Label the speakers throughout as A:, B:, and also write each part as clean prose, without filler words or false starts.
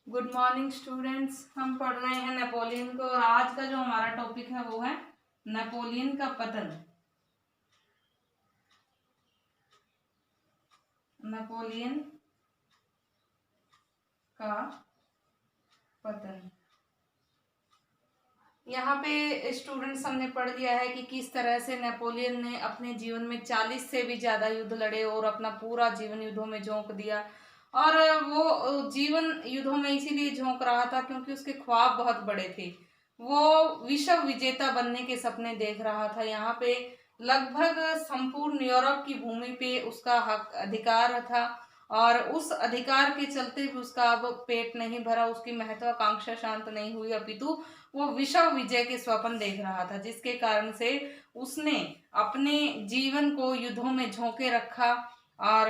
A: Good morning students. हम पढ़ रहे हैं नेपोलियन को और आज का जो हमारा टॉपिक है वो है नेपोलियन का पतन। नेपोलियन का पतन। यहाँ पे स्टूडेंट्स हमने पढ़ लिया है कि किस तरह से नेपोलियन ने अपने जीवन में 40 से भी ज्यादा युद्ध लड़े और अपना पूरा जीवन युद्धों में झोंक दिया। और वो जीवन युद्धों में इसीलिए झोंक रहा था क्योंकि उसके ख्वाब बहुत बड़े थे। वो विश्व विजेता बनने के सपने देख रहा था। यहाँ पे लगभग संपूर्ण यूरोप की भूमि पे उसका हक अधिकार था और उस अधिकार के चलते भी उसका अब पेट नहीं भरा, उसकी महत्वाकांक्षा शांत नहीं हुई, अपितु वो विश्व विजय के स्वप्न देख रहा था, जिसके कारण से उसने अपने जीवन को युद्धों में झोंके रखा। और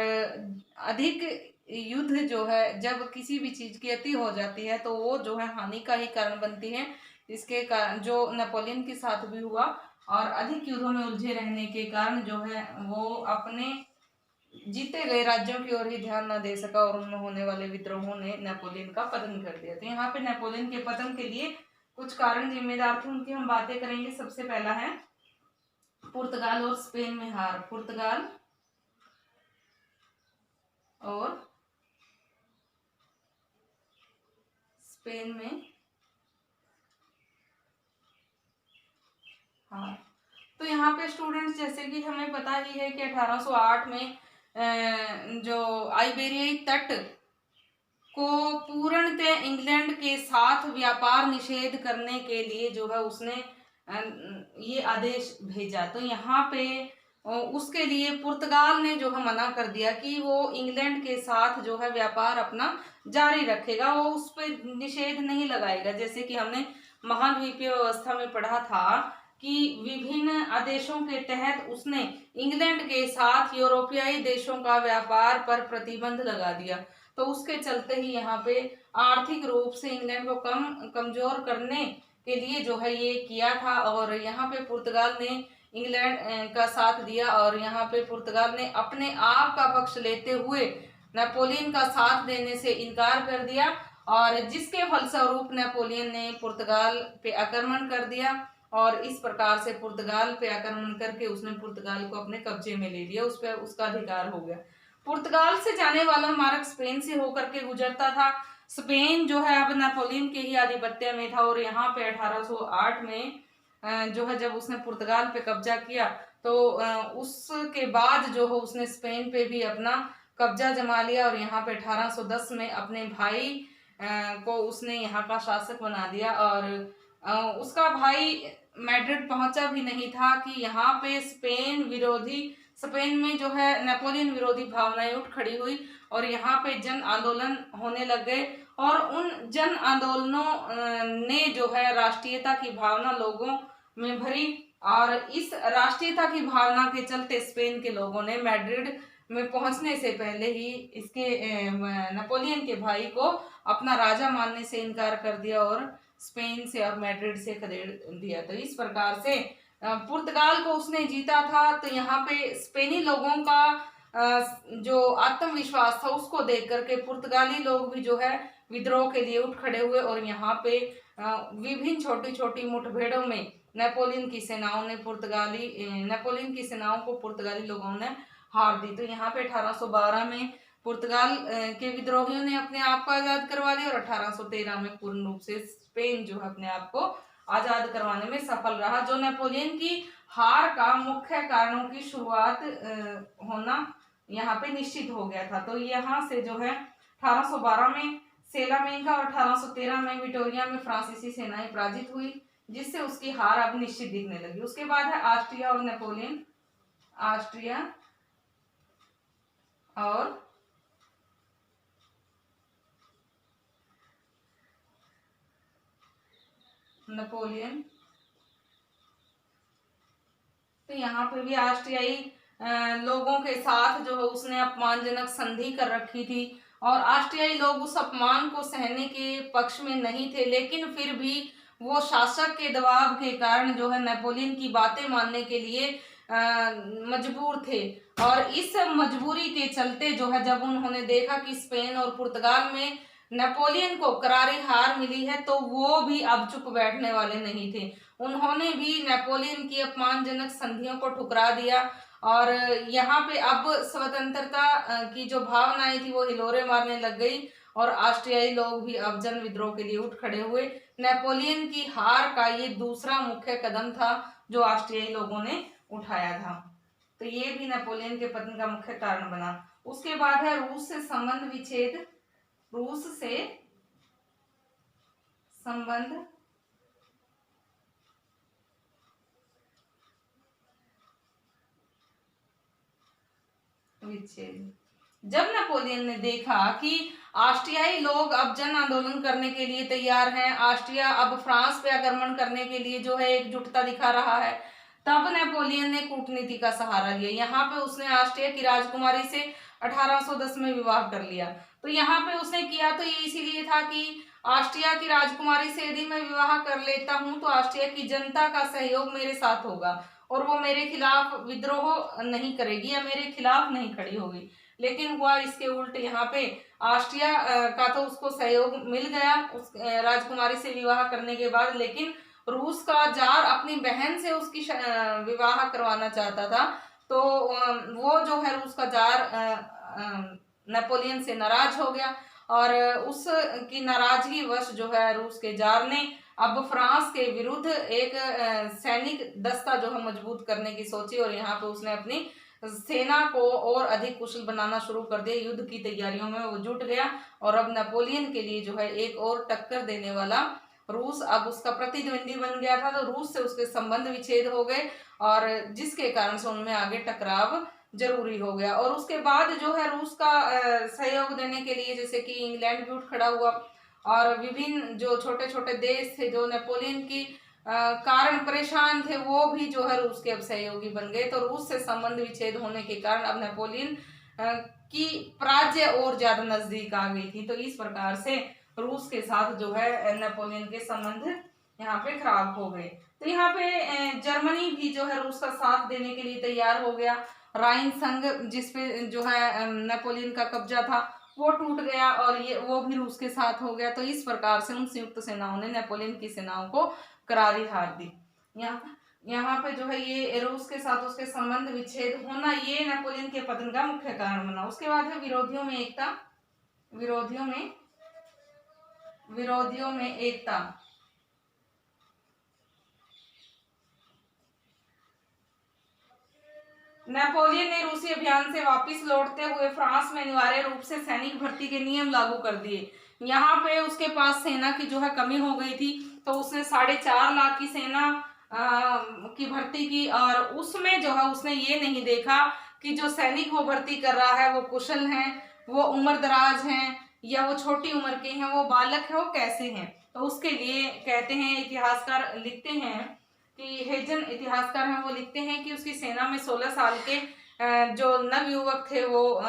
A: अधिक युद्ध जो है, जब किसी भी चीज की अति हो जाती है तो वो जो है हानि का ही कारण बनती है। इसके कारण जो नेपोलियन के साथ भी हुआ और अधिक युद्धों में उलझे रहने के कारण जो है वो अपने जीते गए राज्यों की ओर ही ध्यान न दे सका और उनमें होने वाले विद्रोहों ने नेपोलियन का पतन कर दिया। तो यहाँ पे नेपोलियन के पतन के लिए कुछ कारण जिम्मेदार थे, उनकी हम बातें करेंगे। सबसे पहला है पुर्तगाल और स्पेन में हार। पुर्तगाल और स्पेन में हार। तो यहाँ पे स्टूडेंट्स, जैसे कि हमें पता ही है कि 1808 में जो आइबेरियाई तट को पूर्णतः इंग्लैंड के साथ व्यापार निषेध करने के लिए जो है उसने ये आदेश भेजा। तो यहाँ पे उसके लिए पुर्तगाल ने जो है मना कर दिया कि वो इंग्लैंड के साथ जो है व्यापार अपना जारी रखेगा, वो उस पर निषेध नहीं लगाएगा। जैसे कि हमने महाद्वीपीय व्यवस्था में पढ़ा था कि विभिन्न आदेशों के तहत उसने इंग्लैंड के साथ यूरोपियाई देशों का व्यापार पर प्रतिबंध लगा दिया। तो उसके चलते ही यहाँ पे आर्थिक रूप से इंग्लैंड को कमजोर करने के लिए जो है ये किया था। और यहाँ पे पुर्तगाल ने इंग्लैंड का साथ दिया और यहाँ पे पुर्तगाल ने अपने आप का पक्ष लेते हुए नेपोलियन का साथ देने से इनकार कर दिया और जिसके फलस्वरूप नेपोलियन ने पुर्तगाल पे आक्रमण कर दिया और इस प्रकार से पुर्तगाल पे आक्रमण करके उसने पुर्तगाल को अपने कब्जे में ले लिया, उस पर उसका अधिकार हो गया। पुर्तगाल से जाने वाला मार्ग स्पेन से होकर के गुजरता था। स्पेन जो है अब नेपोलियन के ही आधिपत्य में था और यहाँ पे 1808 में जो है जब उसने पुर्तगाल पे कब्जा किया तो उसके बाद जो है उसने स्पेन पे भी अपना कब्जा जमा लिया और यहाँ पे 1810 में अपने भाई को उसने यहाँ का शासक बना दिया। और उसका भाई मैड्रिड पहुंचा भी नहीं था कि यहाँ पे स्पेन में जो है नेपोलियन विरोधी भावनाएं उठ खड़ी हुई और यहाँ पे जन आंदोलन होने लग गए और उन जन आंदोलनों ने जो है राष्ट्रीयता की भावना लोगों में भरी। और इस राष्ट्रीयता की भावना के चलते स्पेन के लोगों ने मैड्रिड में पहुंचने से पहले ही इसके नेपोलियन के भाई को अपना राजा मानने से इनकार कर दिया और स्पेन से और मैड्रिड से खदेड़ दिया। तो इस प्रकार से पुर्तगाल को उसने जीता था। तो यहाँ पे स्पेनी लोगों का जो आत्मविश्वास था उसको देख करके पुर्तगाली लोग भी जो है विद्रोह के लिए उठ खड़े हुए और यहाँ पे विभिन्न छोटी छोटी मुठभेड़ों में नेपोलियन की सेनाओं को पुर्तगाली लोगों ने हार दी। तो यहाँ पे 1812 में पुर्तगाल के विद्रोहियों ने अपने आप को आजाद करवा लिया और 1813 में पूर्ण रूप से स्पेन जो है अपने आप को आजाद करवाने में सफल रहा, जो नेपोलियन की हार का मुख्य कारणों की शुरुआत होना यहाँ पे निश्चित हो गया था। तो यहाँ से जो है 1812 में सेलामेंका और 1813 में विक्टोरिया में फ्रांसीसी सेनाएं पराजित हुई, जिससे उसकी हार अब निश्चित दिखने लगी। उसके बाद है ऑस्ट्रिया और नेपोलियन। ऑस्ट्रिया और नेपोलियन। तो यहाँ पे भी ऑस्ट्रियाई लोगों के साथ जो है उसने अपमानजनक संधि कर रखी थी और ऑस्ट्रियाई लोग उस अपमान को सहने के पक्ष में नहीं थे, लेकिन फिर भी वो शासक के दबाव के कारण जो है नेपोलियन की बातें मानने के लिए मजबूर थे। और इस मजबूरी के चलते जो है जब उन्होंने देखा कि स्पेन और पुर्तगाल में नेपोलियन को करारी हार मिली है, तो वो भी अब चुप बैठने वाले नहीं थे। उन्होंने भी नेपोलियन की अपमानजनक संधियों को ठुकरा दिया और यहाँ पे अब स्वतंत्रता की जो भावनाएं थी वो हिलोरे मारने लग गई और ऑस्ट्रियाई लोग भी अब जन विद्रोह के लिए उठ खड़े हुए। नेपोलियन की हार का ये दूसरा मुख्य कदम था जो ऑस्ट्रियाई लोगों ने उठाया था। तो ये भी नेपोलियन के पतन का मुख्य कारण बना। उसके बाद है रूस से संबंध विच्छेद। रूस से संबंध विच्छेद। जब नेपोलियन ने देखा कि ऑस्ट्रियाई लोग अब जन आंदोलन करने के लिए तैयार हैं, ऑस्ट्रिया अब फ्रांस पे आक्रमण करने के लिए जो है एकजुटता दिखा रहा है, तब नेपोलियन ने कूटनीति का सहारा लिया। यहाँ पे उसने ऑस्ट्रिया की राजकुमारी से 1810 में विवाह कर लिया। तो यहाँ पे उसने किया तो ये इसीलिए था कि ऑस्ट्रिया की राजकुमारी से यदि मैं विवाह कर लेता हूँ तो ऑस्ट्रिया की जनता का सहयोग मेरे साथ होगा और वो मेरे खिलाफ विद्रोह नहीं करेगी या मेरे खिलाफ नहीं खड़ी होगी। लेकिन हुआ इसके उल्ट। यहाँ पे ऑस्ट्रिया का तो उसको सहयोग मिल गया उस राजकुमारी से विवाह करने के बाद, लेकिन रूस का जार अपनी बहन से उसकी विवाह करवाना चाहता था। तो वो जो है रूस का जार नेपोलियन से नाराज हो गया और उस की नाराजगी वश जो है रूस के जार ने अब फ्रांस के विरुद्ध एक सैनिक दस्ता जो है मजबूत करने की सोची और यहाँ पे उसने अपनी सेना को और अधिक कुशल बनाना शुरू कर दिया। युद्ध की तैयारियों में वो जुट गया और अब नेपोलियन के लिए जो है एक और टक्कर देने वाला रूस अब उसका प्रतिद्वंदी बन गया था। तो रूस से उसके संबंध विच्छेद हो गए और जिसके कारण से उनमें आगे टकराव जरूरी हो गया। और उसके बाद जो है रूस का सहयोग देने के लिए जैसे कि इंग्लैंड भी उठ खड़ा हुआ और विभिन्न जो छोटे छोटे देश थे जो नेपोलियन की कारण परेशान थे वो भी जो है रूस के अब सहयोगी बन गए। तो रूस से संबंध विच्छेद होने के कारण अब नेपोलियन की पराजय और ज्यादा नजदीक आ गई थी। तो इस प्रकार से रूस के साथ जो है नेपोलियन के संबंध यहाँ पे खराब हो गए। तो यहाँ पे जर्मनी भी जो है रूस का साथ देने के लिए तैयार हो गया। राइन संघ जिसपे जो है नेपोलियन का कब्जा था वो टूट गया और ये वो भी रूस के साथ हो गया। तो इस प्रकार से उन संयुक्त सेनाओं ने नेपोलियन की सेनाओं को करारी हार दी। यहाँ पे जो है ये रूस के साथ उसके संबंध विच्छेद होना ये नेपोलियन के पतन का मुख्य कारण बना। उसके बाद है विरोधियों में एकता। विरोधियों में एकता। नेपोलियन ने रूसी अभियान से वापस लौटते हुए फ्रांस में अनिवार्य रूप से सैनिक भर्ती के नियम लागू कर दिए। यहाँ पे उसके पास सेना की जो है कमी हो गई थी तो उसने 4.5 लाख की सेना की भर्ती की और उसमें जो है उसने ये नहीं देखा कि जो सैनिक वो भर्ती कर रहा है वो कुशल हैं, वो उम्र दराज हैं या वो छोटी उम्र के हैं, वो बालक है, वो कैसे हैं। तो उसके लिए कहते हैं इतिहासकार लिखते हैं कि हेजन इतिहासकार हैं वो लिखते हैं कि उसकी सेना में 16 साल के जो नवयुवक थे वो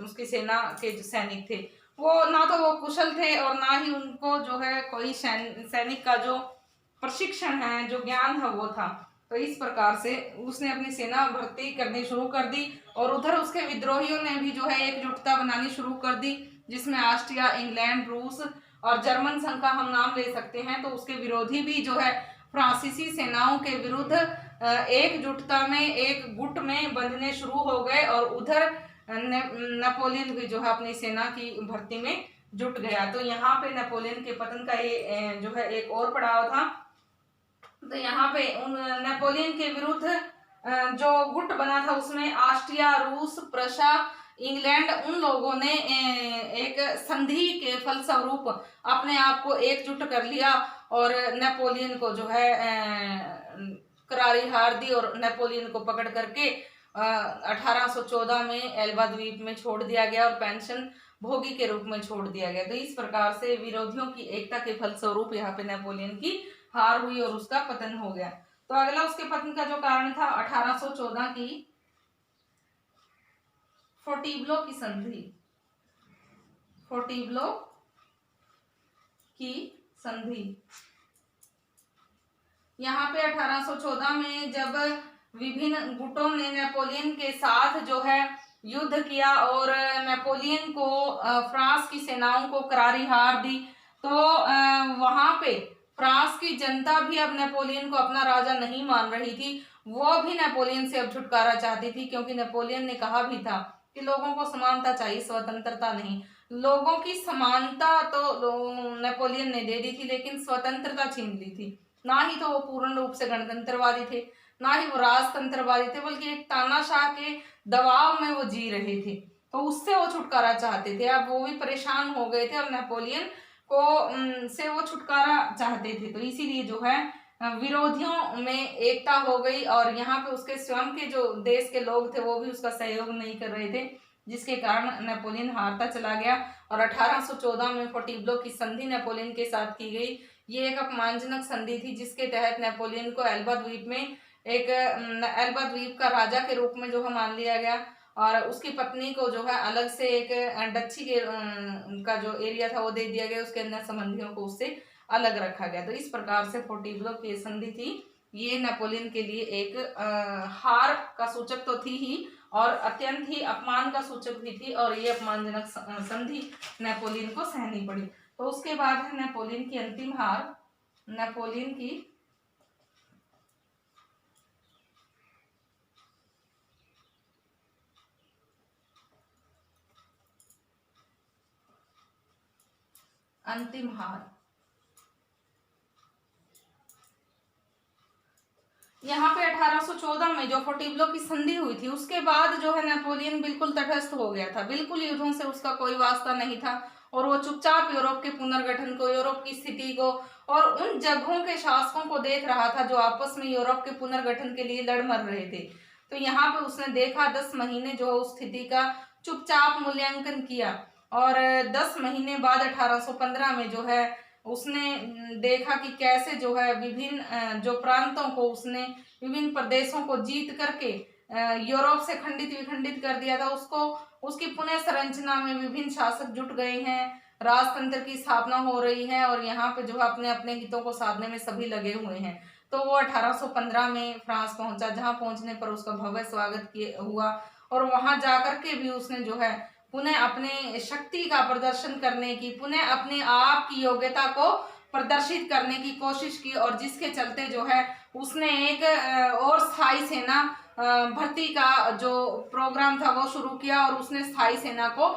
A: उसकी सेना के जो सैनिक थे वो ना तो वो कुशल थे और ना ही उनको जो है कोई सैनिक का जो प्रशिक्षण है जो ज्ञान है वो था। तो इस प्रकार से उसने अपनी सेना भर्ती करनी शुरू कर दी और उधर उसके विद्रोहियों ने भी जो है एकजुटता बनानी शुरू कर दी जिसमें ऑस्ट्रिया, इंग्लैंड, रूस और जर्मन संघ का हम नाम ले सकते हैं। तो उसके विरोधी भी जो है फ्रांसीसी सेनाओं के विरुद्ध एकजुटता में एक गुट में बंधने शुरू हो गए और उधर नेपोलियन भी जो है अपनी सेना की भर्ती में जुट गया। तो यहाँ पे नेपोलियन के पतन का ये जो है एक और पड़ाव था। तो यहाँ पे उन नेपोलियन के विरुद्ध जो गुट बना था उसमें ऑस्ट्रिया, रूस, प्रशा, इंग्लैंड उन लोगों ने एक संधि के फलस्वरूप अपने आप को एकजुट कर लिया और नेपोलियन को जो है करारी हार दी और नेपोलियन को पकड़ करके 1814 में एल्बा द्वीप में छोड़ दिया गया और पेंशन भोगी के रूप में छोड़ दिया गया। तो इस प्रकार से विरोधियों की एकता के फलस्वरूप यहाँ पे नेपोलियन की हार हुई और उसका पतन हो गया। तो अगला उसके पतन का जो कारण था 1814 की फोंटेब्लो की संधि। फोंटेब्लो की संधि यहाँ पे 1814 में जब विभिन्न गुटों ने नेपोलियन के साथ जो है युद्ध किया और नेपोलियन को फ्रांस की सेनाओं को करारी हार दी। तो वहां पे फ्रांस की जनता भी अब नेपोलियन को अपना राजा नहीं मान रही थी, वो भी नेपोलियन से अब छुटकारा चाहती थी, क्योंकि नेपोलियन ने कहा भी था कि लोगों को समानता चाहिए, स्वतंत्रता नहीं। लोगों की समानता तो नेपोलियन ने दे दी थी, लेकिन स्वतंत्रता छीन ली थी। ना ही तो वो पूर्ण रूप से गणतंत्रवादी थे, ना ही वो राजतंत्रवादी थे, बल्कि एक तानाशाह के दबाव में वो जी रहे थे। तो उससे वो छुटकारा चाहते थे। अब वो भी परेशान हो गए थे, अब नेपोलियन को से वो छुटकारा चाहते थे। तो इसीलिए जो है विरोधियों में एकता हो गई, और यहाँ पे उसके स्वयं के जो देश के लोग थे वो भी उसका सहयोग नहीं कर रहे थे, जिसके कारण नेपोलियन हारता चला गया। और 1814 में फोंटेब्लो की संधि नेपोलियन के साथ की गई। ये एक अपमानजनक संधि थी, जिसके तहत नेपोलियन को एल्बा द्वीप में एक एल्बा द्वीप का राजा के रूप में जो है मान लिया गया, और उसकी पत्नी को जो है अलग से एक डच्ची के का जो एरिया था वो दे दिया गया, उसके अन्य संबंधियों को उससे अलग रखा गया। तो इस प्रकार से फोंटेब्लो की संधि थी, ये नेपोलियन के लिए एक हार का सूचक तो थी ही, और अत्यंत ही अपमान का सूचक भी थी, और ये अपमानजनक संधि नेपोलियन को सहनी पड़ी। तो उसके बाद है नेपोलियन की अंतिम हार, नेपोलियन की अंतिम हार। यहाँ पे 1814 में जो फोंटेब्लो की संधि हुई थी, उसके बाद जो है नेपोलियन बिल्कुल तटस्थ हो गया था, बिल्कुल युद्धों से उसका कोई वास्ता नहीं था, और वो चुपचाप यूरोप के पुनर्गठन को, यूरोप की स्थिति को और उन जगहों के शासकों को देख रहा था जो आपस में यूरोप के पुनर्गठन के लिए लड़ मर रहे थे। तो यहाँ पे उसने देखा 10 महीने जो उस स्थिति का चुपचाप मूल्यांकन किया, और 10 महीने बाद 1815 में जो है उसने देखा कि कैसे जो है विभिन्न जो प्रांतों को उसने विभिन्न प्रदेशों को जीत करके यूरोप से खंडित विखंडित कर दिया था। उसको उसकी पुनः संरचना में विभिन्न शासक जुट गए हैं, राजतंत्र की स्थापना हो रही है, और यहाँ पे जो है अपने अपने हितों को साधने में सभी लगे हुए हैं। तो वो 1815 में फ्रांस पहुंचा, जहां पहुंचने पर उसका भव्य स्वागत हुआ, और वहां जाकर के भी उसने जो है पुनः अपने शक्ति का प्रदर्शन करने की, पुनः अपने आप की योग्यता को प्रदर्शित करने की कोशिश की, और जिसके चलते जो है उसने एक और स्थायी सेना भर्ती का जो प्रोग्राम था वो शुरू किया, और उसने स्थायी सेना को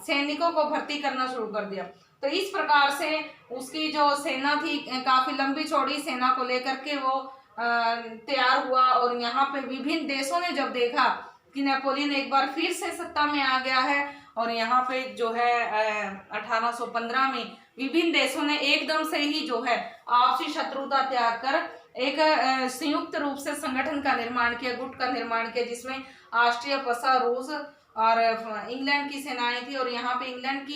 A: सैनिकों को भर्ती करना शुरू कर दिया। तो इस प्रकार से उसकी जो सेना थी, काफी लंबी चौड़ी सेना को लेकर के वो तैयार हुआ, और यहाँ पे विभिन्न देशों ने जब देखा कि नेपोलियन एक बार फिर से सत्ता में आ गया है, और यहाँ पे जो है 1815 में विभिन्न देशों ने एकदम से ही जो है आपसी शत्रुता त्याग कर एक संयुक्त रूप से संगठन का निर्माण किया, गुट का निर्माण किया, जिसमें ऑस्ट्रिया, प्रसा, रूस और इंग्लैंड की सेनाएं थी। और यहाँ पे इंग्लैंड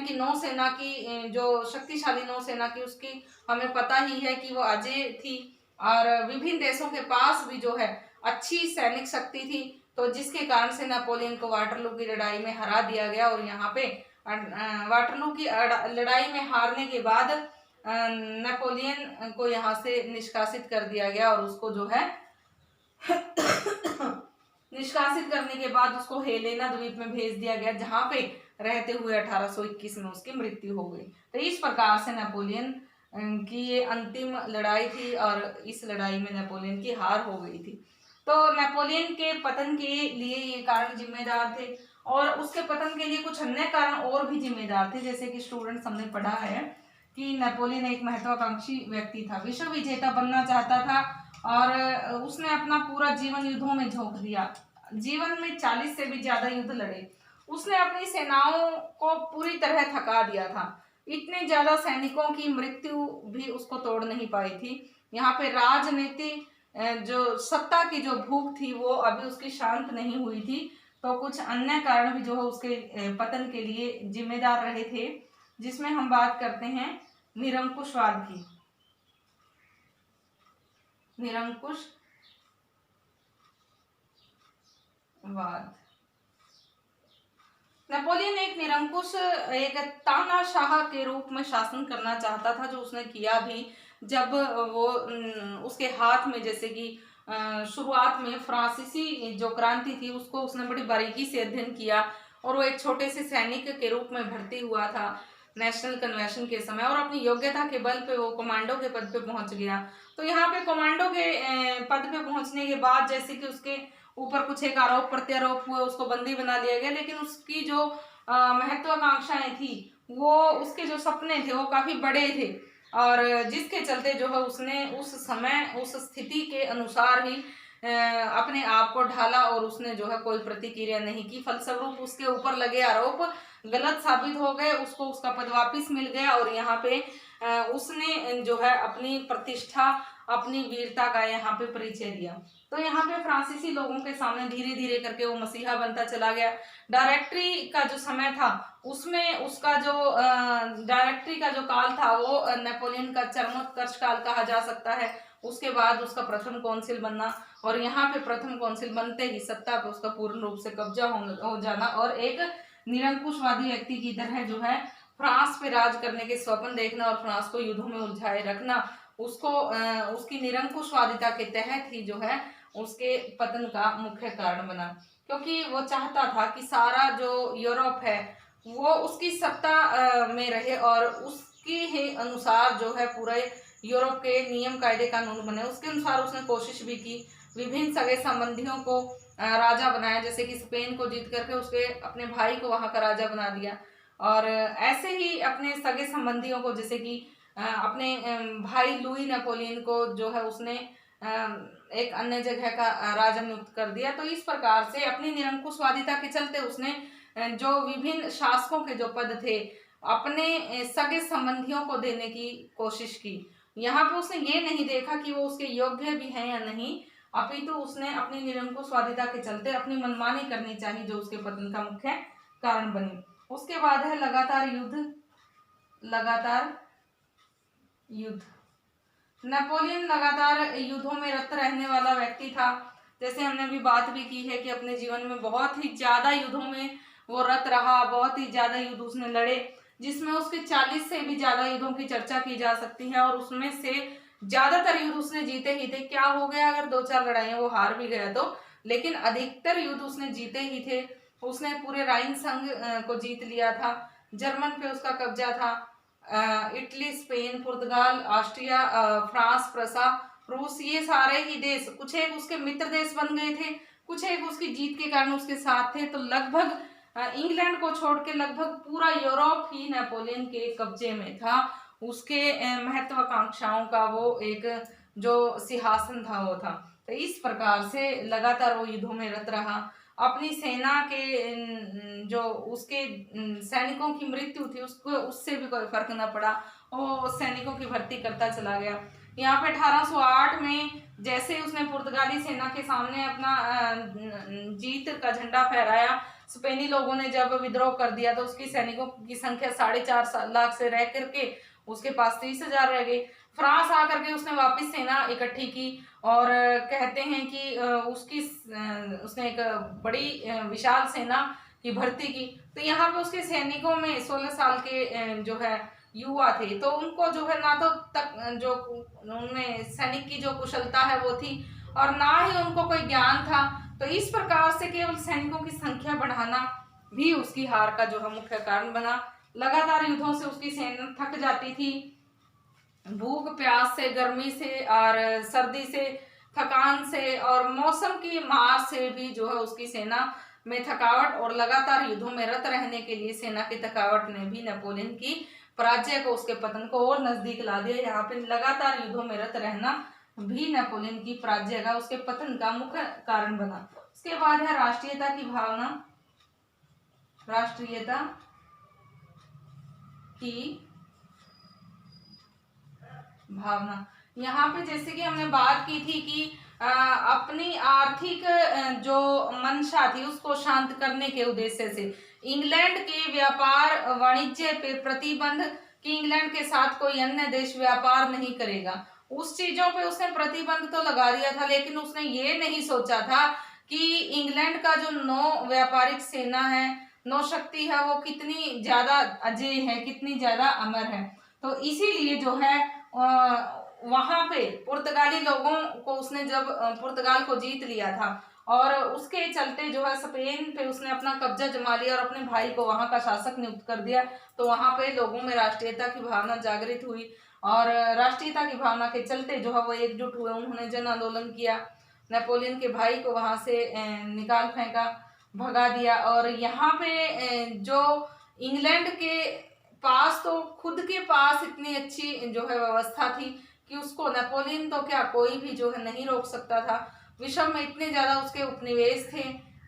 A: की नौसेना की जो शक्तिशाली नौसेना की, उसकी हमें पता ही है कि वो अजेय थी, और विभिन्न देशों के पास भी जो है अच्छी सैनिक शक्ति थी। तो जिसके कारण से नेपोलियन को वाटरलू की लड़ाई में हरा दिया गया, और यहाँ पे वाटरलू की लड़ाई में हारने के बाद नेपोलियन को यहाँ से निष्कासित कर दिया गया, और उसको जो है निष्कासित करने के बाद उसको हेलेना द्वीप में भेज दिया गया, जहां पे रहते हुए 1821 में उसकी मृत्यु हो गई। तो इस प्रकार से नेपोलियन की ये अंतिम लड़ाई थी, और इस लड़ाई में नेपोलियन की हार हो गई थी। तो नेपोलियन के पतन के लिए ये कारण जिम्मेदार थे, और उसके पतन के लिए कुछ अन्य कारण और भी जिम्मेदार थे। जैसे कि स्टूडेंट्स हमने पढ़ा है कि नेपोलियन एक महत्वाकांक्षी व्यक्ति था, विश्व विजेता बनना चाहता था, और उसने अपना पूरा जीवन युद्धों में झोंक दिया। जीवन में 40 से भी ज्यादा युद्ध लड़े। उसने अपनी सेनाओं को पूरी तरह थका दिया था। इतने ज्यादा सैनिकों की मृत्यु भी उसको तोड़ नहीं पाई थी। यहाँ पे राजनीति जो सत्ता की जो भूख थी वो अभी उसकी शांत नहीं हुई थी। तो कुछ अन्य कारण भी जो है उसके पतन के लिए जिम्मेदार रहे थे, जिसमें हम बात करते हैं निरंकुशवाद की। निरंकुशवाद। नेपोलियन एक निरंकुश, एक तानाशाह के रूप में शासन करना चाहता था, जो उसने किया भी। जब वो उसके हाथ में जैसे कि शुरुआत में फ्रांसीसी जो क्रांति थी उसको उसने बड़ी बारीकी से अध्ययन किया, और वो एक छोटे से सैनिक के रूप में भर्ती हुआ था नेशनल कन्वेंशन के समय, और अपनी योग्यता के बल पे वो कमांडो के पद पे पहुंच गया। तो यहाँ पे कमांडो के पद पे पहुंचने के बाद जैसे कि उसके ऊपर कुछ एक आरोप प्रत्यारोप हुए, उसको बंदी बना लिया गया, लेकिन उसकी जो महत्वाकांक्षाएं थी, वो उसके जो सपने थे वो काफी बड़े थे, और जिसके चलते जो है उसने उस समय उस स्थिति के अनुसार ही अपने आप को ढाला, और उसने जो है कोई प्रतिक्रिया नहीं की। फलस्वरूप उसके ऊपर लगे आरोप गलत साबित हो गए, उसको उसका पद वापिस मिल गया, और यहाँ पे उसने जो है अपनी प्रतिष्ठा, अपनी वीरता का यहाँ पे परिचय दिया। तो यहाँ पे फ्रांसीसी लोगों के सामने धीरे धीरे करके वो मसीहा बनता चला गया। डायरेक्टरी का जो समय था उसमें उसका जो डायरेक्टरी का जो काल था वो नेपोलियन का चरमोत्कर्ष काल कहा जा सकता है। उसके बाद उसका प्रथम कौंसिल बनना, और यहाँ पे प्रथम कौंसिल बनते ही सत्ता पे उसका पूर्ण रूप से कब्जा हो जाना, और एक निरंकुशवादी व्यक्ति की तरह जो है फ्रांस पे राज करने के स्वप्न देखना और फ्रांस को युद्धों में उलझाए रखना, उसको उसकी निरंकुशवादिता के तहत ही जो है उसके पतन का मुख्य कारण बना, क्योंकि वो चाहता था कि सारा जो यूरोप है वो उसकी सत्ता में रहे, और उसके ही अनुसार जो है पूरे यूरोप के नियम कायदे कानून बने। उसके अनुसार उसने कोशिश भी की, विभिन्न सगे संबंधियों को राजा बनाया, जैसे कि स्पेन को जीत करके उसके अपने भाई को वहां का राजा बना दिया, और ऐसे ही अपने सगे संबंधियों को, जैसे कि अपने भाई लुई नेपोलियन को जो है उसने एक अन्य जगह का राजा नियुक्त कर दिया। तो इस प्रकार से अपनी निरंकुशवादिता के चलते उसने जो विभिन्न शासकों के जो पद थे अपने सगे संबंधियों को देने की कोशिश की। यहाँ पे उसने ये नहीं देखा कि वो उसके योग्य भी हैं या नहीं, अपितु उसने अपनी निरंकुशवादिता के चलते अपनी मनमानी करनी चाहिए, जो उसके पतन का मुख्य कारण बनी। उसके बाद है लगातार युद्ध। नेपोलियन लगातार युद्धों में रत रहने वाला व्यक्ति था। जैसे हमने अभी बात भी की है कि अपने जीवन में बहुत ही ज्यादा युद्धों में वो रत रहा, बहुत ही ज्यादा युद्ध उसने लड़े, जिसमें उसके 40 से भी ज्यादा युद्धों की चर्चा की जा सकती है, और उसमें से ज्यादातर युद्ध उसने जीते ही थे। क्या हो गया अगर 2-4 लड़ाइयां वो हार भी गया तो, लेकिन अधिकतर युद्ध उसने जीते ही थे। उसने पूरे राइन संघ को जीत लिया था, जर्मन पे उसका कब्जा था, इटली, स्पेन, पुर्तगाल, ऑस्ट्रिया, फ्रांस, प्रसा, रूस, ये सारे ही देश कुछ एक उसके मित्र देश बन गए थे, कुछ एक उसकी जीत के कारण उसके साथ थे। तो लगभग इंग्लैंड को छोड़ के लगभग पूरा यूरोप ही नेपोलियन के कब्जे में था। उसके महत्वाकांक्षाओं का वो एक जो सिंहासन था वो था। तो इस प्रकार से लगातार वो युद्धों में रत रहा। अपनी सेना के जो उसके सैनिकों की मृत्यु थी उसको उससे भी कोई फर्क न पड़ा, वो सैनिकों की भर्ती करता चला गया। यहाँ पे 1808 में जैसे उसने पुर्तगाली सेना के सामने अपना जीत का झंडा फहराया, स्पेनी लोगों ने जब विद्रोह कर दिया तो उसकी सैनिकों की संख्या 4.5 लाख से रह करके उसके पास 30,000 रह गई। फ्रांस आकर के उसने वापस सेना इकट्ठी की, और कहते हैं कि उसने एक बड़ी विशाल सेना की भर्ती की। तो यहाँ पे उसके सैनिकों में 16 साल के जो है युवा थे, तो उनको जो है ना तो तक जो उनमें सैनिक की जो कुशलता है वो थी, और ना ही उनको कोई ज्ञान था। तो इस प्रकार से केवल सैनिकों की संख्या बढ़ाना भी उसकी हार का जो है मुख्य कारण बना। लगातार युद्धों से उसकी सेना थक जाती थी, भूख प्यास से, गर्मी से और सर्दी से, थकान से और मौसम की मार से भी जो है उसकी सेना में थकावट, और लगातार युद्धों में रत रहने के लिए सेना की थकावट ने भी नेपोलियन की पराजय को, उसके पतन को और नजदीक ला दिया। यहाँ पे लगातार युद्धों में रत रहना भी नेपोलियन की पराजय का, उसके पतन का मुख्य कारण बना। उसके बाद है राष्ट्रीयता की भावना। राष्ट्रीयता की भावना, यहाँ पे जैसे कि हमने बात की थी कि अपनी आर्थिक जो मंशा थी उसको शांत करने के उद्देश्य से इंग्लैंड के व्यापार वाणिज्य पे प्रतिबंध, कि इंग्लैंड के साथ कोई अन्य देश व्यापार नहीं करेगा, उस चीजों पे उसने प्रतिबंध तो लगा दिया था, लेकिन उसने ये नहीं सोचा था कि इंग्लैंड का जो नौ व्यापारिक सेना है, नौ शक्ति है, वो कितनी ज्यादा अजेय है, कितनी ज्यादा अमर है। तो इसीलिए जो है वहां पे पुर्तगाली लोगों को उसने जब पुर्तगाल को जीत लिया था और उसके चलते जो है स्पेन पे उसने अपना कब्जा जमा लिया और अपने भाई को वहां का शासक नियुक्त कर दिया, तो वहां पे लोगों में राष्ट्रीयता की भावना जागृत हुई और राष्ट्रीयता की भावना के चलते जो है वो एकजुट हुए, उन्होंने जन आंदोलन किया, नेपोलियन के भाई को वहां से निकाल फेंका, भगा दिया। और यहाँ पे जो इंग्लैंड के पास तो खुद के पास इतनी अच्छी जो है व्यवस्था थी कि उसको नेपोलियन तो क्या कोई भी जो है नहीं रोक सकता था। विश्व में इतने ज्यादा उसके उपनिवेश थे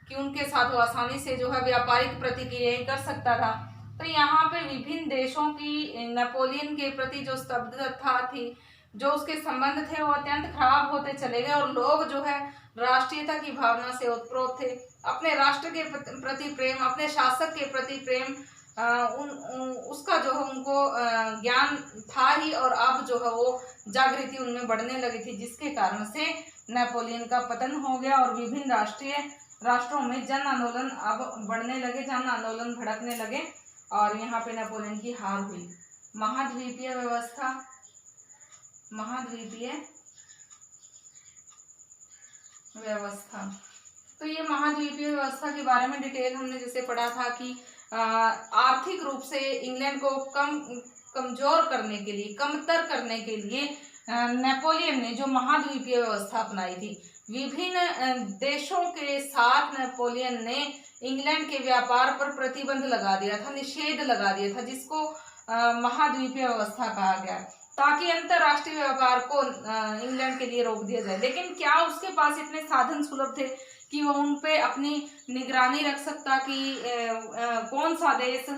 A: कि उनके साथ वो आसानी से जो है व्यापारिक प्रतिक्रियाएं कर सकता था। तो यहाँ पे विभिन्न देशों की नेपोलियन के प्रति जो स्तब्धता थी, जो उसके संबंध थे, वो अत्यंत खराब होते चले गए और लोग जो है राष्ट्रीयता की भावना से ओतप्रोत थे, अपने राष्ट्र के प्रति प्रेम, अपने शासक के प्रति प्रेम, उसका जो है उनको ज्ञान था ही और अब जो है वो जागृति उनमें बढ़ने लगी थी, जिसके कारण से नेपोलियन का पतन हो गया और विभिन्न राष्ट्रों में जन आंदोलन अब बढ़ने लगे, जन आंदोलन भड़कने लगे और यहाँ पे नेपोलियन की हार हुई। महाद्वीपीय व्यवस्था, महाद्वीपीय व्यवस्था, तो ये महाद्वीपीय व्यवस्था के बारे में डिटेल हमने जैसे पढ़ा था कि आर्थिक रूप से इंग्लैंड को कमजोर करने के लिए, कमतर करने के लिए नेपोलियन ने जो महाद्वीपीय व्यवस्था अपनाई थी, विभिन्न देशों के साथ नेपोलियन ने इंग्लैंड के व्यापार पर प्रतिबंध लगा दिया था, निषेध लगा दिया था, जिसको महाद्वीपीय व्यवस्था कहा गया, ताकि अंतरराष्ट्रीय व्यापार को इंग्लैंड के लिए रोक दिया जाए। लेकिन क्या उसके पास इतने साधन सुलभ थे कि वो उन पे अपनी निगरानी रख सकता कि कौन सा देश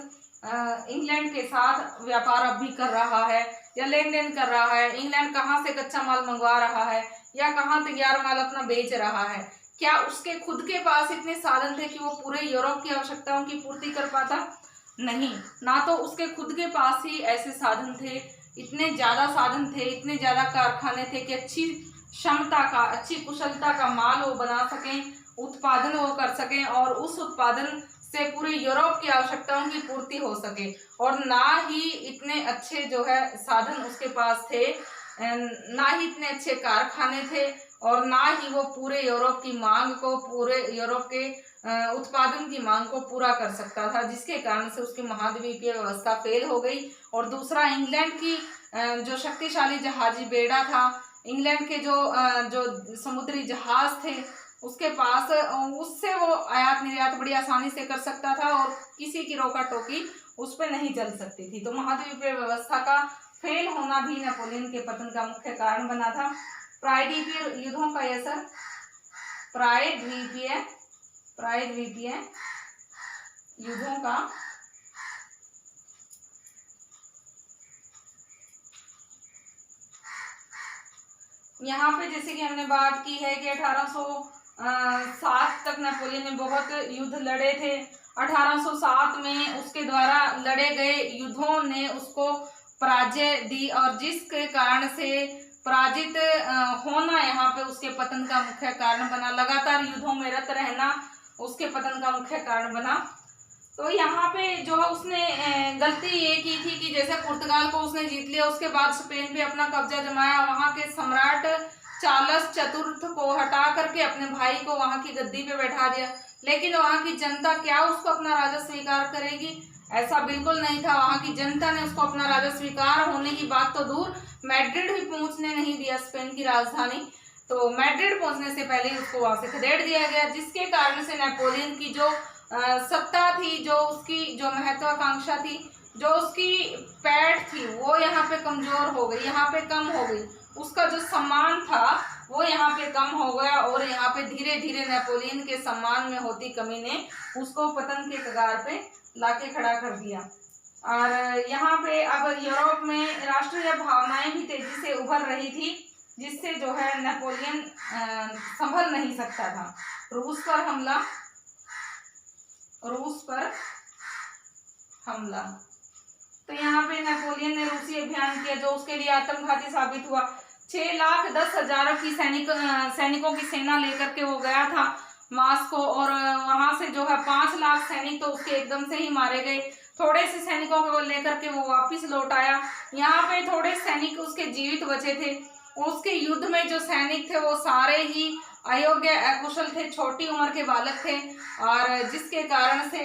A: इंग्लैंड के साथ व्यापार अब भी कर रहा है या लेन देन कर रहा है, इंग्लैंड कहाँ से कच्चा माल मंगवा रहा है या कहाँ तैयार माल अपना बेच रहा है? क्या उसके खुद के पास इतने साधन थे कि वो पूरे यूरोप की आवश्यकताओं की पूर्ति कर पाता? नहीं, ना तो उसके खुद के पास ही ऐसे साधन थे, इतने ज्यादा साधन थे, इतने ज्यादा कारखाने थे कि अच्छी क्षमता का, अच्छी कुशलता का माल वो बना सकें, उत्पादन वो कर सकें और उस उत्पादन से पूरे यूरोप की आवश्यकताओं की पूर्ति हो सके। और ना ही इतने अच्छे जो है साधन उसके पास थे, ना ही इतने अच्छे कारखाने थे और ना ही वो पूरे यूरोप की मांग को, पूरे यूरोप के उत्पादन की मांग को पूरा कर सकता था, जिसके कारण से उसकी महाद्वीपीय व्यवस्था फेल हो गई। और दूसरा, इंग्लैंड की जो शक्तिशाली जहाजी बेड़ा था, इंग्लैंड के जो समुद्री जहाज थे, उसके पास, उससे वो आयात निर्यात बड़ी आसानी से कर सकता था और किसी की रोका टोकी उस पर नहीं चल सकती थी। तो महाद्वीपीय व्यवस्था का फेल होना भी नेपोलियन के पतन का मुख्य कारण बना था। प्रायद्वीपीय युद्धों का असर, प्रायद्वीपीय युद्धों का यहाँ पे जैसे कि हमने बात की है कि 1807 तक नेपोलियन ने बहुत युद्ध लड़े थे। 1807 में उसके द्वारा लड़े गए युद्धों ने उसको पराजय दी और जिसके कारण से पराजित होना यहाँ पे उसके पतन का मुख्य कारण बना। लगातार युद्धों में रत रहना उसके पतन का मुख्य कारण बना। तो यहाँ पे जो है उसने गलती ये की थी कि जैसे पुर्तगाल को उसने जीत लिया, उसके बाद स्पेन पे अपना कब्जा जमाया, वहाँ के सम्राट चार्ल्स चतुर्थ को हटा करके अपने भाई को वहाँ की गद्दी पे बैठा दिया। लेकिन वहाँ की जनता क्या उसको अपना राजा स्वीकार करेगी? ऐसा बिल्कुल नहीं था। वहाँ की जनता ने उसको अपना राजा स्वीकार होने की बात तो दूर, मैड्रिड भी पहुंचने नहीं दिया, स्पेन की राजधानी। तो मैड्रिड पहुंचने से पहले उसको वहां से खदेड़ दिया गया, जिसके कारण से नेपोलियन की जो सत्ता थी, जो उसकी जो महत्वाकांक्षा थी, जो उसकी पैठ थी, वो यहाँ पे कमजोर हो गई, यहाँ पे कम हो गई। उसका जो सम्मान था वो यहाँ पे कम हो गया और यहाँ पे धीरे धीरे नेपोलियन के सम्मान में होती कमी ने उसको पतन के कगार पे लाके खड़ा कर दिया। और यहाँ पे अब यूरोप में राष्ट्रीय भावनाएं भी तेजी से उभर रही थी, जिससे जो है नेपोलियन संभल नहीं सकता था। रूस पर हमला, तो यहाँ पे नेपोलियन ने रूसी अभियान किया जो उसके लिए आत्मघाती साबित हुआ। 6,10,000 की सैनिकों की सेना लेकर के वो गया था मास्को और वहां से जो है 5 लाख सैनिक तो उसके एकदम से ही मारे गए। थोड़े से सैनिकों को लेकर के वो वापिस लौट आया। यहाँ पे थोड़े सैनिक उसके जीवित बचे थे। उसके युद्ध में जो सैनिक थे वो सारे ही अयोग्य, अकुशल थे, छोटी उम्र के बालक थे, और जिसके कारण से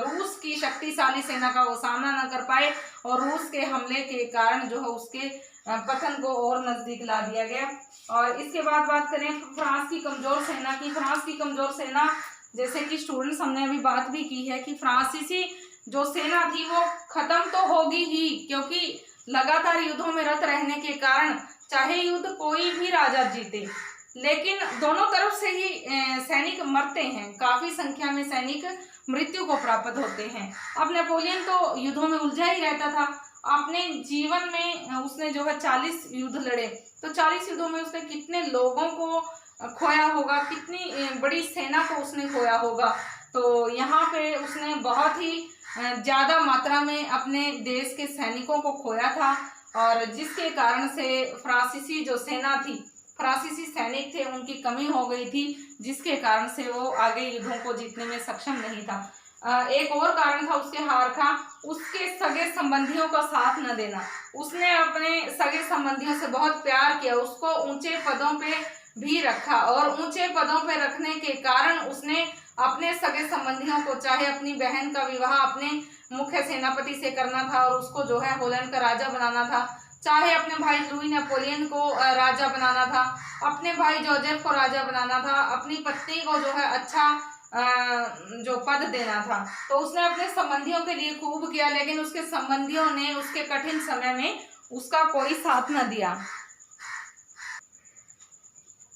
A: रूस की शक्तिशाली सेना का वो सामना न कर पाए, और रूस के हमले के कारण जो है उसके पतन को और नजदीक ला दिया गया। और इसके बाद बात करें फ्रांस की कमजोर सेना की। फ्रांस की कमजोर सेना, जैसे कि स्टूडेंट्स हमने अभी बात भी की है कि फ्रांसीसी जो सेना थी वो खत्म तो होगी ही, क्योंकि लगातार युद्धों में रत रहने के कारण चाहे युद्ध कोई भी राजा जीते, लेकिन दोनों तरफ से ही सैनिक मरते हैं, काफी संख्या में सैनिक मृत्यु को प्राप्त होते हैं। अब नेपोलियन तो युद्धों में उलझा ही रहता था। अपने जीवन में उसने जो है 40 युद्ध लड़े, तो 40 युद्धों में उसने कितने लोगों को खोया होगा, कितनी बड़ी सेना को उसने खोया होगा। तो यहाँ पे उसने बहुत ही ज्यादा मात्रा में अपने देश के सैनिकों को खोया था, और जिसके कारण से फ्रांसीसी जो सेना थी, फ्रांसीसी सैनिक थे, उनकी कमी हो गई थी, जिसके कारण से वो आगे युद्धों को जीतने में सक्षम नहीं था। एक और कारण था उसके हार का, उसके सगे संबंधियों का साथ न देना। उसने अपने सगे संबंधियों से बहुत प्यार किया, उसको ऊंचे पदों पे भी रखा, और ऊंचे पदों पे रखने के कारण उसने अपने सगे संबंधियों को, चाहे अपनी बहन का विवाह अपने मुख्य सेनापति से करना था और उसको जो है हॉलैंड का राजा बनाना था, चाहे अपने भाई लुई नेपोलियन को राजा बनाना था, अपने भाई जोसेफ को राजा बनाना था, अपनी पत्नी को जो है अच्छा जो पद देना था, तो उसने अपने संबंधियों के लिए खूब किया, लेकिन उसके संबंधियों ने उसके कठिन समय में उसका कोई साथ न दिया।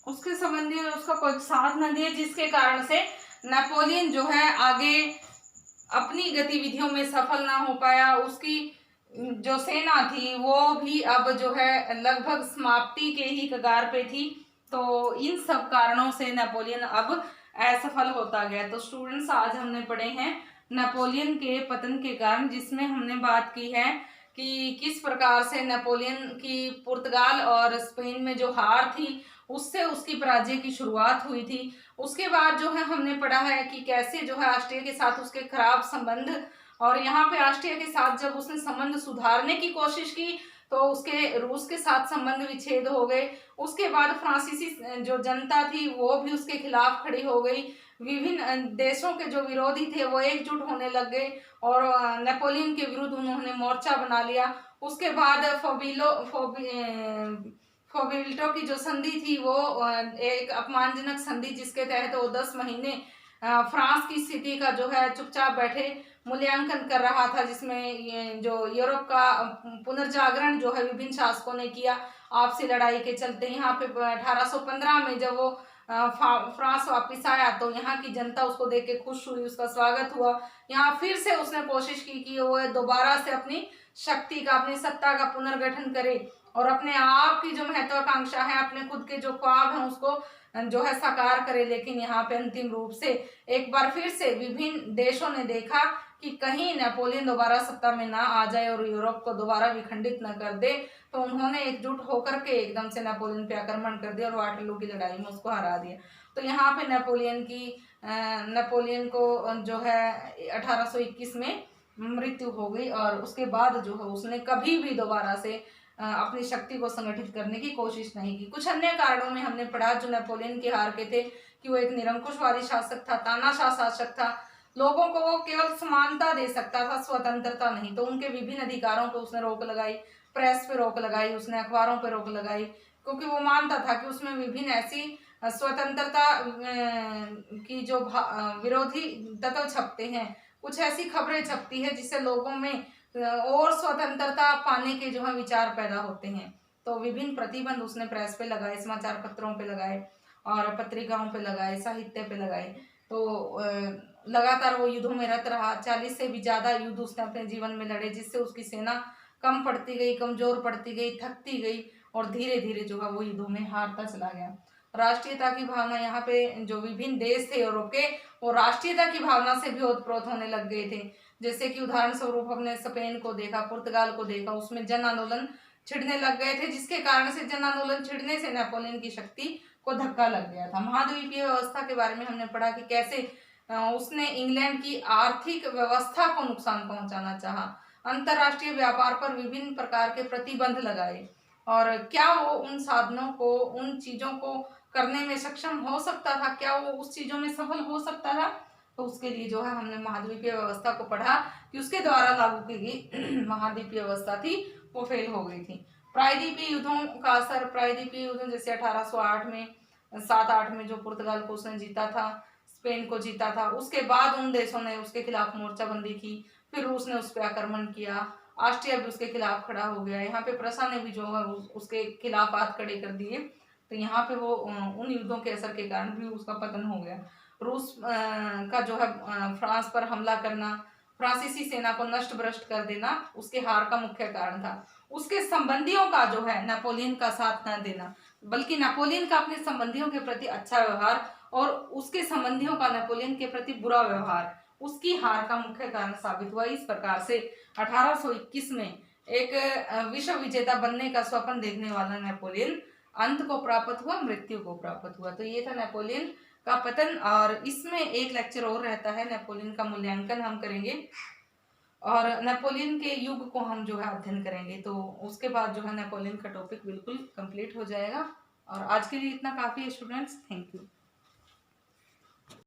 A: उसके संबंधियों ने उसका कोई साथ न दिया, जिसके कारण से नेपोलियन जो है आगे अपनी गतिविधियों में सफल ना हो पाया। उसकी जो सेना थी वो भी अब जो है लगभग समाप्ति के ही कगार पे थी। तो इन सब कारणों से नेपोलियन अब असफल होता गया। तो स्टूडेंट्स, आज हमने पढ़े हैं नेपोलियन के पतन के कारण, जिसमें हमने बात की है कि किस प्रकार से नेपोलियन की पुर्तगाल और स्पेन में जो हार थी उससे उसकी पराजय की शुरुआत हुई थी। उसके बाद जो है हमने पढ़ा है कि कैसे जो है ऑस्ट्रिया के साथ उसके खराब संबंध, और यहाँ पे ऑस्ट्रिया के साथ जब उसने संबंध सुधारने की कोशिश की तो उसके रूस के साथ संबंध विच्छेद हो गए। उसके बाद फ्रांसीसी जो जनता थी वो भी उसके खिलाफ खड़ी हो गई। विभिन्न देशों के जो विरोधी थे वो एकजुट होने लग गए और नेपोलियन के विरुद्ध उन्होंने मोर्चा बना लिया। उसके बाद फोबिल्टो की जो संधि थी वो एक अपमानजनक संधि, जिसके तहत वो 10 महीने फ्रांस की स्थिति का जो है चुपचाप बैठे मूल्यांकन कर रहा था, जिसमें जो यूरोप का पुनर्जागरण जो है विभिन्न शासकों ने किया आपसी लड़ाई के चलते। यहाँ पे 1815 में जब वो फ्रांस वापिस आया तो यहाँ की जनता उसको देख के खुश हुई, उसका स्वागत हुआ। यहाँ फिर से उसने कोशिश की कि वो दोबारा से अपनी शक्ति का, अपनी सत्ता का पुनर्गठन करे और अपने आप की जो महत्वाकांक्षा है, अपने खुद के जो ख्वाब हैं उसको जो है साकार करे। लेकिन यहाँ पे अंतिम रूप से एक बार फिर से विभिन्न देशों ने देखा कि कहीं नेपोलियन दोबारा सत्ता में ना आ जाए और यूरोप को दोबारा विखंडित न कर दे, तो उन्होंने एकजुट होकर के एकदम से नेपोलियन पे आक्रमण कर दिया और वाटरलू की लड़ाई में उसको हरा दिया। तो यहाँ पे नेपोलियन को जो है 1821 में मृत्यु हो गई और उसके बाद जो है उसने कभी भी दोबारा से अपनी शक्ति को संगठित करने की कोशिश नहीं की। कुछ अन्य कारणों में हमने पढ़ा जो नेपोलियन के हार के थे कि वो एक निरंकुशवादी शासक था, तानाशाह शासक था। लोगों को वो केवल समानता दे सकता था, स्वतंत्रता नहीं। तो उनके विभिन्न अधिकारों पर उसने रोक लगाई, प्रेस पे रोक लगाई, उसने अखबारों पे रोक लगाई, क्योंकि वो मानता था कि उसमें विभिन्न ऐसी स्वतंत्रता की जो विरोधी तत्व छपते हैं, कुछ ऐसी खबरें छपती है जिससे लोगों में और स्वतंत्रता पाने के जो है विचार पैदा होते हैं। तो विभिन्न प्रतिबंध उसने प्रेस पे लगाए, समाचार पत्रों पे लगाए और पत्रिकाओं पे लगाए, साहित्य पे लगाए। तो लगातार वो युद्धों में रत रहा। 40 से भी ज्यादा युद्ध उसने अपने जीवन में लड़े, जिससे उसकी सेना कम पड़ती गई, कमजोर पड़ती गई, थकती गई और धीरे धीरे जो है वो युद्धों में हारता चला गया। राष्ट्रीयता की भावना, यहाँ पे जो विभिन्न देश थे यूरोप के, वो राष्ट्रीयता की भावना से भी ओतप्रोत होने लग गए थे। जैसे कि उदाहरण स्वरूप हमने स्पेन को देखा, पुर्तगाल को देखा, उसमें जन आंदोलन छिड़ने लग गए थे, जिसके कारण से जन आंदोलन छिड़ने से नेपोलियन की शक्ति को धक्का लग गया था। महाद्वीपीय व्यवस्था के बारे में हमने पढ़ा कि कैसे उसने इंग्लैंड की आर्थिक व्यवस्था को नुकसान पहुंचाना चाहा, अंतरराष्ट्रीय व्यापार पर विभिन्न प्रकार के प्रतिबंध लगाए। और क्या वो उन साधनों को, उन चीजों को करने में सक्षम हो सकता था? क्या वो उस चीजों में सफल हो सकता था? तो उसके लिए जो है हमने महाद्वीपीय व्यवस्था को पढ़ा कि उसके द्वारा लागू की गई महाद्वीपीय व्यवस्था थी वो फेल हो गई थी। प्रायद्वीपीय युद्धों का असर, प्रायद्वीपीय युद्ध जैसे 1808 में, 7-8 में जो पुर्तगाल को उसने जीता था, स्पेन को जीता था, उसके बाद उन देशों ने उसके खिलाफ मोर्चाबंदी की, फिर रूस ने उस पर आक्रमण किया, ऑस्ट्रिया भी उसके खिलाफ खड़ा हो गया, यहाँ पे प्रसा ने भी जो है उसके खिलाफ हाथ खड़े कर दिए। तो यहाँ पे वो उन युद्धों के असर के कारण भी उसका पतन हो गया। रूस का जो है फ्रांस पर हमला करना, फ्रांसीसी सेना को नष्ट भ्रष्ट कर देना उसके हार का मुख्य कारण था। उसके संबंधियों का जो है नेपोलियन का साथ न देना, बल्कि नेपोलियन का अपने संबंधियों के प्रति अच्छा व्यवहार और उसके संबंधियों का नेपोलियन के प्रति बुरा व्यवहार उसकी हार का मुख्य कारण साबित हुआ। इस प्रकार से 1821 में एक विश्व विजेता बनने का स्वप्न देखने वाला नेपोलियन अंत को प्राप्त हुआ, मृत्यु को प्राप्त हुआ। तो ये था नेपोलियन का पतन। और इसमें एक लेक्चर और रहता है, नेपोलियन का मूल्यांकन हम करेंगे और नेपोलियन के युग को हम जो है अध्ययन करेंगे। तो उसके बाद जो है नेपोलियन का टॉपिक बिल्कुल कंप्लीट हो जाएगा। और आज के लिए इतना काफ़ी है स्टूडेंट्स। Thank you.